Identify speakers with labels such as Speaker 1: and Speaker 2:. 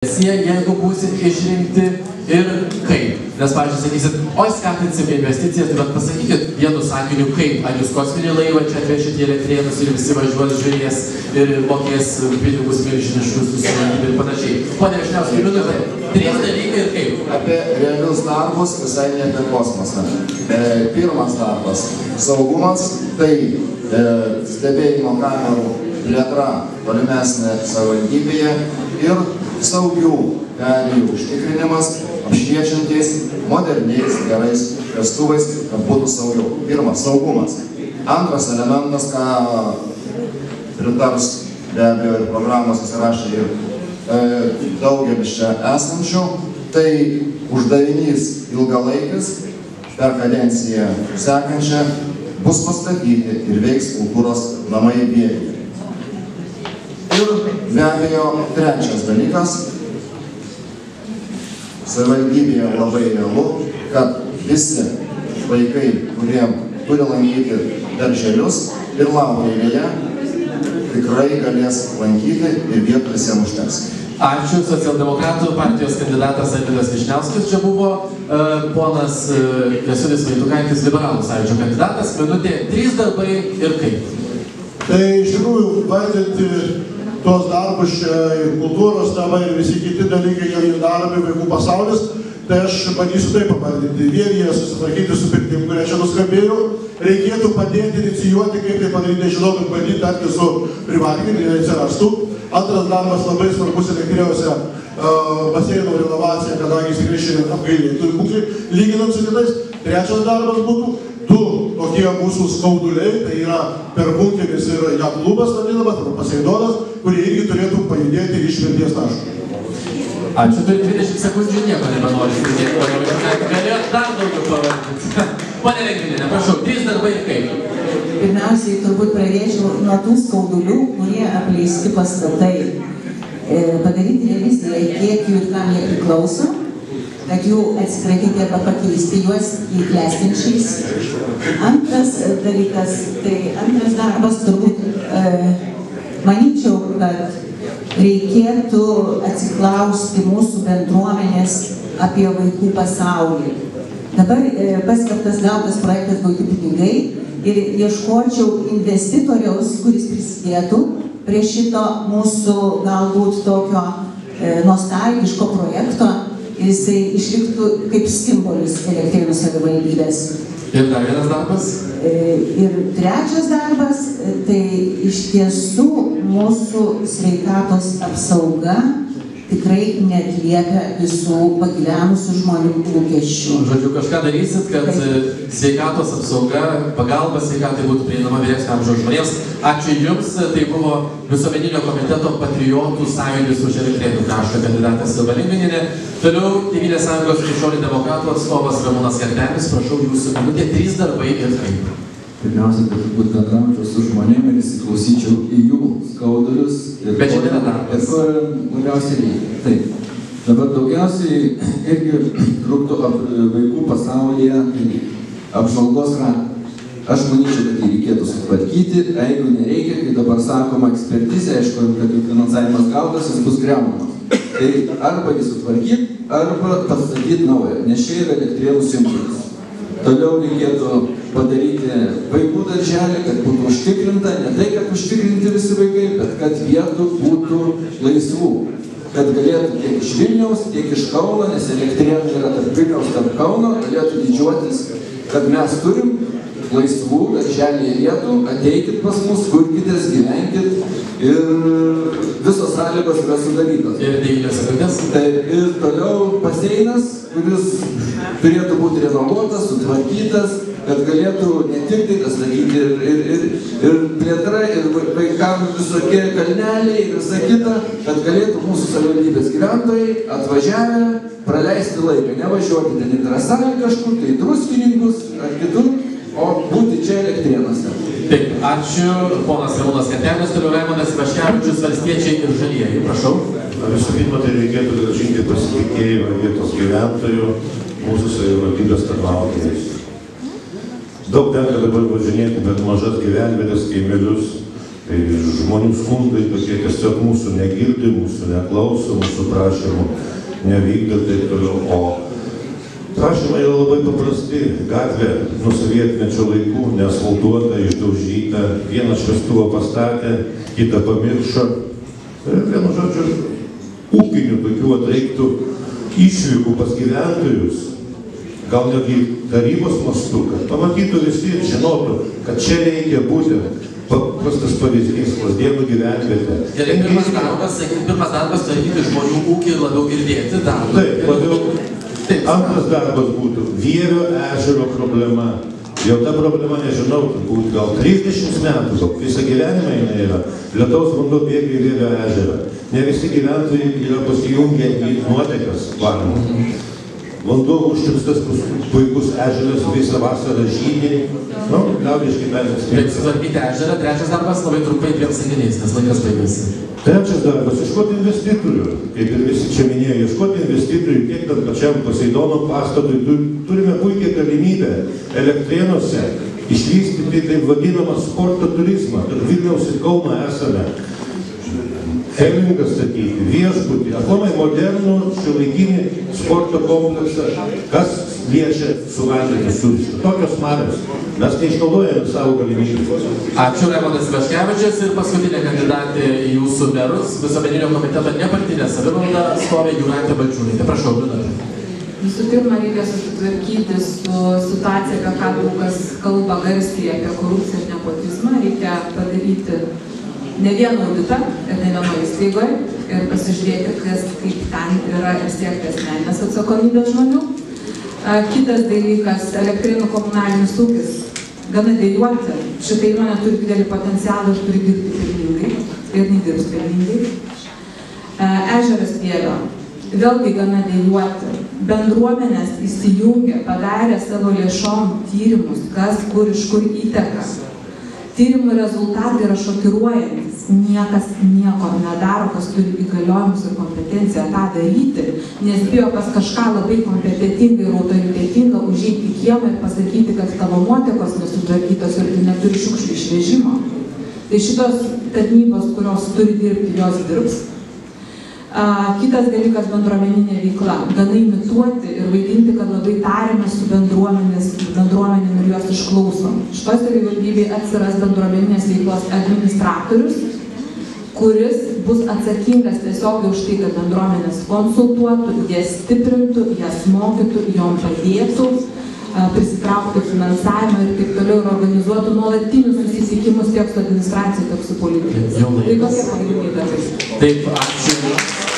Speaker 1: Jeigu būsit išrinkti ir kaip. Nes, pavyzdžiui, sakysit, oi skatinsim investicijas, bet pasakykit vienu sakiniu kaip. Ar jūs kosminį laivą čia atvešit į Elektrėnus ir visi važiuos, žiūrės ir mokės pinigus milžiniškus ir panašiai. Pone Vyšniauskai, minutė. 3 dalykai ir kaip.
Speaker 2: Apie realius darbus, visai ne apie kosmosą. Pirmas darbas – saugumas, tai stebėjimo kamerų plėtra tolimesnė savivaldybėje ir saugių perėjų užtikrinimas, apšviečiančiais, moderniais, gerais šviestuvais, kad būtų saugiau. Pirmas – saugumas. Antras elementas, ką pritars be abejo ir programos įsirašė ir daugelis čia esančių, tai uždavinys ilgalaikis per kadenciją sekančią bus pastatyti ir veiks kultūros namai Vievėje. Ir be abejo, trečias dalykas, savivaldybėje labai realu, kad visi vaikai, kurie turi lankyti darželius ir laukia eilėje, tikrai galės lankyti ir vietų visiems užteks.
Speaker 1: Ačiū. Socialdemokratų partijos kandidatas Alvydas Vyšniauskas čia buvo, ponas Kęstutis Vaitukaitis, Liberalų sąjūdžio kandidatas. Minutė, 3 darbai ir kaip.
Speaker 3: Tai iš tikrųjų vardinti tuos darbus čia ir kultūros namai ir visi kiti dalykai jau daromi vaikų pasaulis, tai aš bandysiu taip pavardinti. Vievėje susitvarkyti su pirtim, kurie čia nuskambėjo, reikėtų padėti inicijuoti, kaip tai padaryti, nežinau, bet bandyti tarti su privatininkais, jie atsirastų. Antras darbas labai svarbus Elektrėnuose baseino renovacija, kadangi jis tikrai šiandien apgailėtų būklė, lyginant su kitais. Trečias darbas būtų 2 tokie mūsų skauduliai, tai yra Perkūnkinis ir jav klubas vadinamas, arba Poseidonas, kurie irgi turėtų pajudėti iš mirties taško.
Speaker 1: Ačiū, turi 20 sekundžių, nieko nebenori skirti. Galėjot dar daugiau pavardinti. Pone Lengviniene, prašau, 3 darbai ir kaip.
Speaker 4: Pirmiausiai, turbūt pradėčiau nuo tų skaudulių, kurie apleisti pastatai. Padaryti reviziją, kiek jų ir kam jie priklauso, kad jų atsikratyti arba pakeisti juos į klestinčiais. Antras dalykas, tai antras darbas turbūt, manyčiau, kad reikėtų atsiklausti mūsų bendruomenės apie vaikų pasaulį. Dabar paskelbtas gautas projektas gauti pinigai ir ieškočiau investitoriaus, kuris prisidėtų prie šito mūsų galbūt tokio nostalgiško projekto ir jisai išliktų kaip simbolis Elektrėnų savivaldybės.
Speaker 1: Ir dar vienas darbas?
Speaker 4: Ir trečias darbas, tai iš tiesų mūsų sveikatos apsauga tikrai neatliepia visų pagyvenusių žmonių lūkesčių.
Speaker 1: Žodžiu, kažką darysit, kad sveikatos apsauga, pagalba sveikatai būtų prieinama vyresnio amžiaus žmonėms. Ačiū Jums, tai buvo Visuomeninio komiteto Patriotų sąjungos už Elektrėnų kraštą kandidatas Ilva Lengvinienė. Toliau Tėvynės sąjungos Krikščionių demokratų atstovas Ramūnas Kartenis. Prašau Jūsų minutė, 3 darbai ir kaip.
Speaker 5: Pirmiausia, tai turbūt bendraučiau su žmonėm ir įsiklausyčiau į jų skaudulius ir ko labiausiai reikia. Taip. Dabar daugiausiai irgi trukdo vaikų pasaulyje apžvalgos ratą. Aš manyčiau, kad jį reikėtų sutvarkyti, jeigu nereikia, kai dabar sakoma ekspertizė, aišku, kad finansavimas gautas, jis bus griaunamas. Tai arba jį sutvarkyti, arba pastatyti naują, nes čia yra Elektrėnų simbolis. Toliau reikėtų padaryti vaikų darželį, kad būtų užtikrinta, ne tai, kad užtikrinti visi vaikai, bet kad vietų būtų laisvų. Kad galėtų tiek iš Vilniaus, tiek iš Kauno, nes Elektrėnų yra tarp Vilniaus, tarp Kauno, galėtų didžiuotis, kad mes turim laisvų darželį vietų, ateikit pas mus, kurkitės, gyvenkit ir visos sąlygos yra sudarytos.
Speaker 1: Ir 9 sekundės.
Speaker 5: Ir toliau baseinas, kuris turėtų būti renovuotas, sutvarkytas, kad galėtų ne tik tai statyti ir plėtra, ir vaikams visokie kalneliai ir visa kita, kad galėtų mūsų savivaldybės gyventojai atvažiavę praleisti laiką, nevažiuoti ten į Trasalį kažkur, tai Druskininkus ar kitur, o būti čia Elektrėnuose.
Speaker 1: Taip, ačiū. Ponas Ramūnas Kartenis, toliau Raimondas Ivaškevičius, Valstiečiai ir Žalieji. Prašau.
Speaker 6: Visų pirma, tai reikėtų grąžinti pasitikėjimą vietos gyventojų, mūsų savivaldybės tarnautojais. Daug tenka dabar važinėti, bet mažas gyvenvietės, kaimelius Tai žmonių skundai tokie tiesiog mūsų negirdi, mūsų neklauso, mūsų prašymų nevykdo taip toliau. O prašymai yra labai paprasti. Gatvė nuo sovietmečio laikų neasfaltuota, išdaužyta, vieną šviestuvą pastatė, kitą pamiršo. Vienu žodžiu, ūkinių tokių reiktų išvykų pas gyventojus, gal netgi tarybos mastu, kad pamatytų visi ir žinotų, kad čia reikia būtent paprastas pavyzdys, Lazdėnų gyvenvietė.
Speaker 1: Gerai, pirmas darbas tvarkyti žmonių ūkį ir labiau girdėti darbą.
Speaker 6: Taip, labiau. Antras darbas būtų Vievio ežero problema. Jau ta problema, nežinau, turbūt gal 30 metų, visą gyvenimą jinai yra. Lietaus vanduo bėga į Vievio ežerą. Ne visi gyventojai yra pasijungę į nuotekas valymo. Vanduo užtirpstas puikus ežeras, visą vasarą žydi. Liaudiškai tariant.
Speaker 1: Reikia sutvarkyti ežerą. Trečias darbas labai trumpai 2 sakiniais, nes laikas baigėsi.
Speaker 6: Trečias darbas - ieškoti investitorių. Kaip ir visi čia minėjo, ieškoti investitorių tiek tam pačiam Poseidono pastatui. Turime puikią galimybę Elektrėnuose išvystyti taip vadinamą sporto turizmą. Ir Vilniaus ir Kauno esame. Helingą statyti, viešbutį, aplamai modernų šiuolaikinį sporto kompleksą, kas liečia su vandeniu surišti. Tokios marios. Mes neišnaudojame savo galimybę.
Speaker 1: Ačiū, Raimondas Ivaškevičius ir paskutinė kandidatė į jūsų merus, visuomeninio komiteto nepartinė savivalda atstovė Jūratė Balčiūnaitė. Prašau, minutė.
Speaker 7: Visų pirma, reikia susitvarkyti su situacija, apie ką daug kas kalba garsiai apie korupciją ir nepotizmą. Reikia padaryti ne vieną auditą ir ne vienoje įstaigoje ir pasižiūrėti, kas kaip ten yra ir siekti asmeninės atsakomybės žmonių. Kitas dalykas - Elektrėnų komunalinis ūkis. Gana dejuoti, šitą įmonę turi didelį potencialą ir turi dirbti pelningai ir nedirbs pelningai. Ežeras Vievio. Vėlgi gana dejuoti. Bendruomenės įsijungė, padarė savo lėšom tyrimus, kas kur iš kur įteka. Tyrimų rezultatai yra šokiruojantis. Niekas nieko nedaro, kas turi įgaliojimus ir kompetenciją tą daryti, nes bijo pas kažką labai kompetentingai ir autoritetinga užeiti į kiemą ir pasakyti, kad tavo nuotekos nesutvarkytos ir tu neturi šiukšlių išvežimo. Tai šitos tarnybos, kurios turi dirbti, jos dirbs. Kitas dalykas - bendruomeninė veikla. Gana imituoti ir vaidinti, kad labai tariamės su bendruomenėm ir juos išklausom. Šitoj savivaldybėje atsiras bendruomeninės veiklos administratorius, kuris bus atsakingas tiesiog už tai, kad bendruomenės konsultuotų, jas stiprintų, jas mokytų, jom padėtų, prisitraukti finansavimą ir taip toliau ir organizuotų nuolatinius susitikimus tiek su administracija, tiek su politikais. Tai kokie pagrindiniai darbai?
Speaker 1: Taip, ačiū.